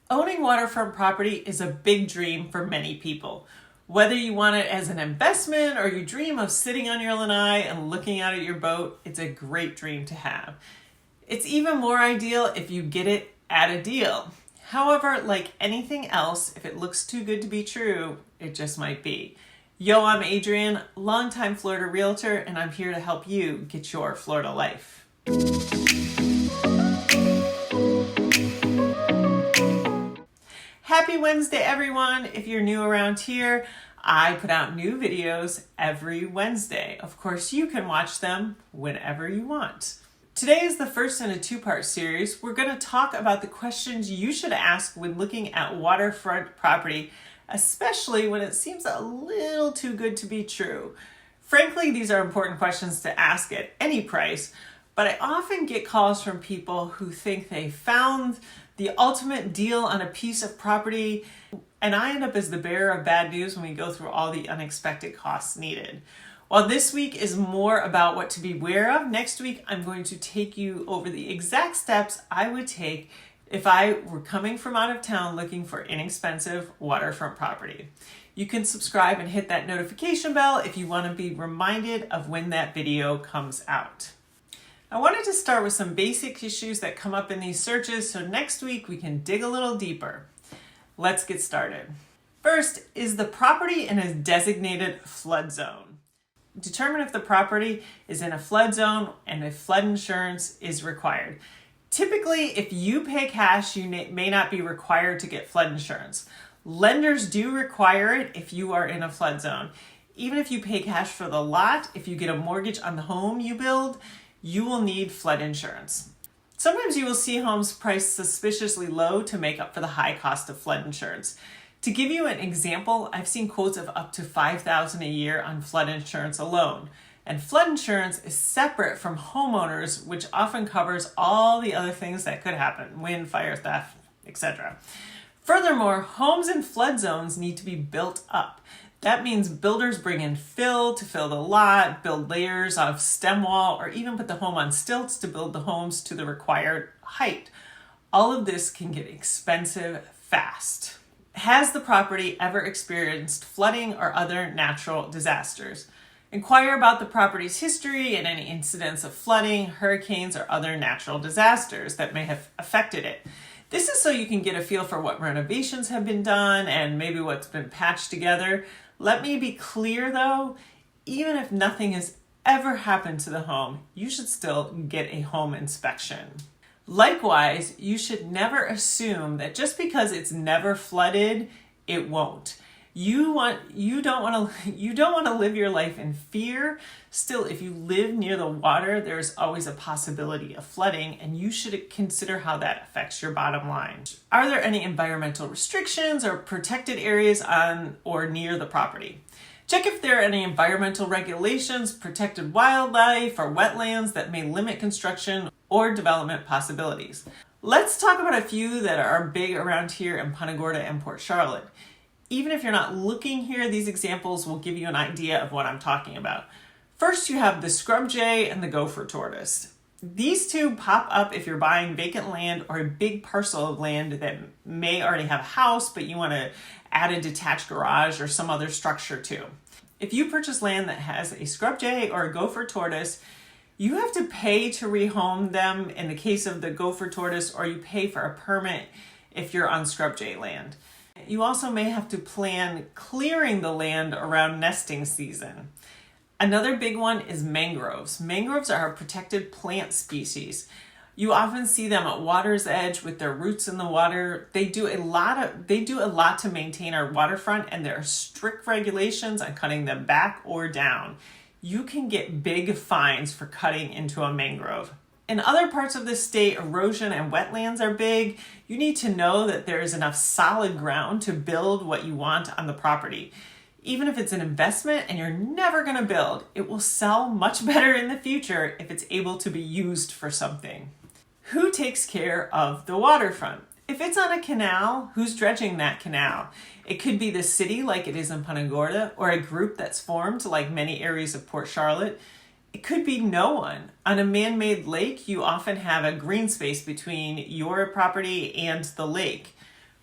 Owning waterfront property is a big dream for many people. Whether you want it as an investment or you dream of sitting on your lanai and looking out at your boat, it's a great dream to have. It's even more ideal if you get it at a deal. However, like anything else, if it looks too good to be true, it just might be. Yo, I'm Adrienne, longtime Florida realtor, and I'm here to help you get your Florida life. Happy Wednesday, everyone. If you're new around here, I put out new videos every Wednesday. Of course, you can watch them whenever you want. Today is the first in a two-part series. We're going to talk about the questions you should ask when looking at waterfront property, especially when it seems a little too good to be true. Frankly, these are important questions to ask at any price, but I often get calls from people who think they found the ultimate deal on a piece of property, and I end up as the bearer of bad news when we go through all the unexpected costs needed. While this week is more about what to be aware of, next week I'm going to take you over the exact steps I would take if I were coming from out of town looking for inexpensive waterfront property. You can subscribe and hit that notification bell if you want to be reminded of when that video comes out. I wanted to start with some basic issues that come up in these searches, so next week we can dig a little deeper. Let's get started. First, is the property in a designated flood zone? Determine if the property is in a flood zone and if flood insurance is required. Typically, if you pay cash, you may not be required to get flood insurance. Lenders do require it if you are in a flood zone. Even if you pay cash for the lot, if you get a mortgage on the home you build, you will need flood insurance. Sometimes you will see homes priced suspiciously low to make up for the high cost of flood insurance. To give you an example, I've seen quotes of up to $5,000 a year on flood insurance alone. And flood insurance is separate from homeowners, which often covers all the other things that could happen: wind, fire, theft, etc. Furthermore, homes in flood zones need to be built up. That means builders bring in fill to fill the lot, build layers of stem wall, or even put the home on stilts to build the homes to the required height. All of this can get expensive fast. Has the property ever experienced flooding or other natural disasters? Inquire about the property's history and any incidents of flooding, hurricanes, or other natural disasters that may have affected it. This is so you can get a feel for what renovations have been done and maybe what's been patched together. Let me be clear though, even if nothing has ever happened to the home, you should still get a home inspection. Likewise, you should never assume that just because it's never flooded, it won't. You don't want to live your life in fear. Still, if you live near the water, there's always a possibility of flooding, and you should consider how that affects your bottom line. Are there any environmental restrictions or protected areas on or near the property? Check if there are any environmental regulations, protected wildlife, or wetlands that may limit construction or development possibilities. Let's talk about a few that are big around here in Punta Gorda and Port Charlotte. Even if you're not looking here, these examples will give you an idea of what I'm talking about. First, you have the scrub jay and the gopher tortoise. These two pop up if you're buying vacant land or a big parcel of land that may already have a house, but you want to add a detached garage or some other structure to. If you purchase land that has a scrub jay or a gopher tortoise, you have to pay to rehome them in the case of the gopher tortoise, or you pay for a permit if you're on scrub jay land. You also may have to plan clearing the land around nesting season. Another big one is mangroves. Mangroves are a protected plant species. You often see them at water's edge with their roots in the water. They do a lot to maintain our waterfront, and there are strict regulations on cutting them back or down. You can get big fines for cutting into a mangrove. In other parts of the state, erosion and wetlands are big. You need to know that there is enough solid ground to build what you want on the property. Even if it's an investment and you're never going to build, it will sell much better in the future if it's able to be used for something. Who takes care of the waterfront? If it's on a canal, who's dredging that canal? It could be the city like it is in Punta Gorda, or a group that's formed like many areas of Port Charlotte. It could be no one. On a man-made lake, you often have a green space between your property and the lake.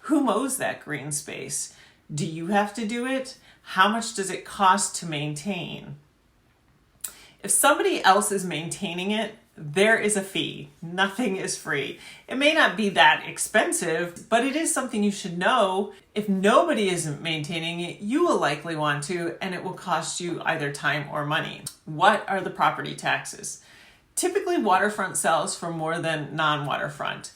Who mows that green space? Do you have to do it? How much does it cost to maintain? If somebody else is maintaining it, there is a fee. Nothing is free. It may not be that expensive, but it is something you should know. If nobody isn't maintaining it, you will likely want to, and it will cost you either time or money. What are the property taxes? Typically, waterfront sells for more than non-waterfront,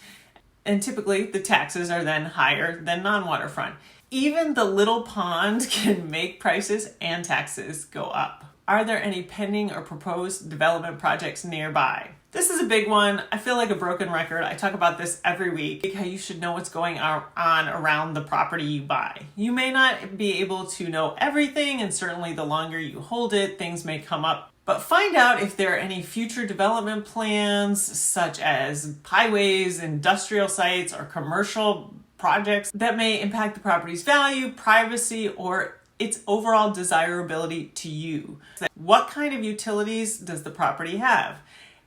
and typically the taxes are then higher than non-waterfront. Even the little pond can make prices and taxes go up. Are there any pending or proposed development projects nearby? This is a big one. I feel like a broken record. I talk about this every week, how you should know what's going on around the property you buy. You may not be able to know everything, and certainly the longer you hold it, things may come up. But find out if there are any future development plans, such as highways, industrial sites, or commercial projects that may impact the property's value, privacy, or its overall desirability to you. What kind of utilities does the property have?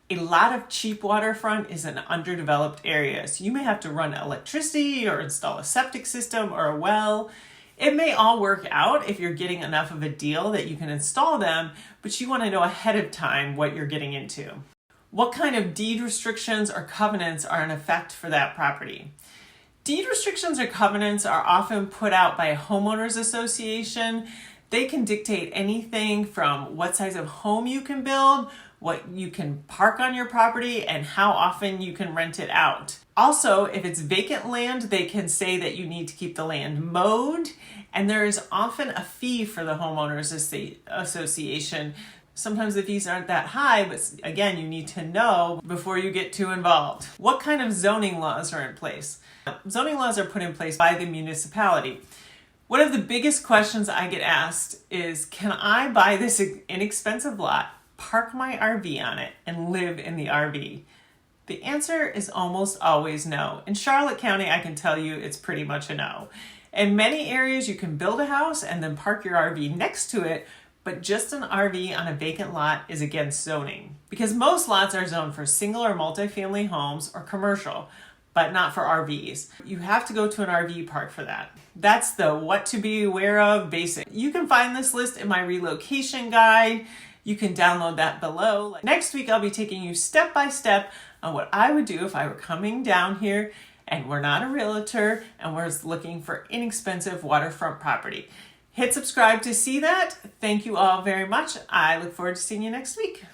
A lot of cheap waterfront is in underdeveloped areas. You may have to run electricity or install a septic system or a well. It may all work out if you're getting enough of a deal that you can install them, but you want to know ahead of time what you're getting into. What kind of deed restrictions or covenants are in effect for that property? Deed restrictions or covenants are often put out by a homeowners association. They can dictate anything from what size of home you can build, what you can park on your property, and how often you can rent it out. Also, if it's vacant land, they can say that you need to keep the land mowed, and there is often a fee for the homeowners association. Sometimes the fees aren't that high, but again, you need to know before you get too involved. What kind of zoning laws are in place? Zoning laws are put in place by the municipality. One of the biggest questions I get asked is, can I buy this inexpensive lot, park my RV on it, and live in the RV? The answer is almost always no. In Charlotte County, I can tell you it's pretty much a no. In many areas, you can build a house and then park your RV next to it, but just an RV on a vacant lot is against zoning, because most lots are zoned for single or multifamily homes or commercial, but not for RVs. You have to go to an RV park for that. That's the what to be aware of basic. You can find this list in my relocation guide. You can download that below. Next week, I'll be taking you step by step on what I would do if I were coming down here and we're not a realtor and we're looking for inexpensive waterfront property. Hit subscribe to see that. Thank you all very much. I look forward to seeing you next week.